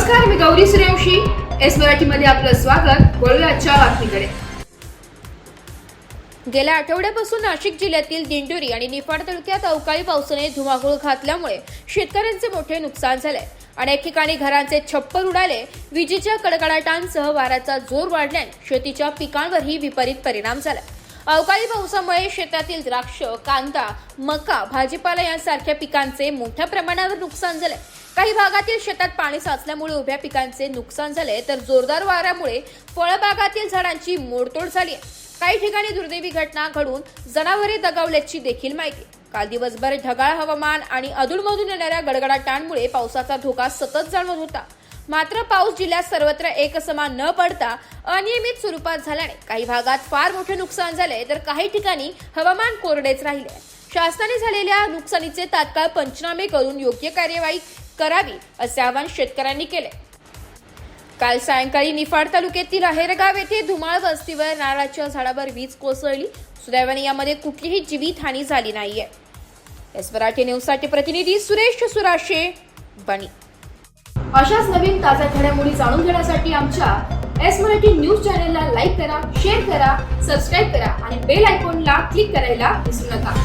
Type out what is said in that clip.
नमस्कार, मी गौरी सूर्यवंशी. एस मराठीमध्ये आपलं स्वागत. वळूया आजच्या बातमीकडे. गेल्या आठवड्यापासून नाशिक जिल्ह्यातील दिंडोरी आणि निफाड तालुक्यात अवकाळी पावसाने धुमाकूळ घातल्यामुळे शेतकऱ्यांचे मोठे नुकसान झाले. अनेक ठिकाणी घरांचे छप्पर उडाले. विजेच्या कडकडाटांसह वाऱ्याचा जोर वाढल्याने शेतीच्या पिकांवरही विपरीत परिणाम झाला. अवकाळी पावसामुळे शेतातील द्राक्ष, कांदा, मका, भाजीपाला यांसारख्या पिकांचे मोठ्या प्रमाणावर नुकसान झाले. काही भागातील शेतात पाणी साचल्यामुळे उभ्या पिकांचे नुकसान झाले, तर जोरदार वाऱ्यामुळे फळबागातील झाडांची मोडतोड झाली. काही ठिकाणी दुर्दैवी घटना घडून जनावरे दगावल्याची देखील माहिती. काल दिवसभर ढगाळ हवामान आणि अधूनमधून येणाऱ्या गडगडाटांमुळे पावसाचा धोका सतत जाणवत होता. मात्र पाऊस जिल्ह्यात सर्वत्र एकसमान न पडता अनियमित स्वरूपात झाल्याने काही भागात फार मोठे नुकसान झाले, तर काही ठिकाणी हवामान कोरडेच राहिले. शासनाने झालेल्या नुकसानीचे तात्काळ पंचनामे करून योग्य कार्यवाही करावी असे आवाहन शेतकऱ्यांनी केले. काल सायंकाळी निफाड तालुक्यातील आहेरगाव येथे धुमाळ वस्तीवर नारळाच्या झाडावर वीज कोसळली. सुदैवाने यामध्ये कुठलीही जीवितहानी झाली नाहीये. एस मराठी न्यूजसाठी प्रतिनिधी सुरेश सुराशे, बनी. अशाच नवीन ताज्या घडामोडी जाणून घेण्यासाठी आमच्या एस मराठी न्यूज चॅनलला लाईक करा, शेअर करा, सबस्क्राईब करा आणि बेल आयकॉनला क्लिक करायला विसरू नका.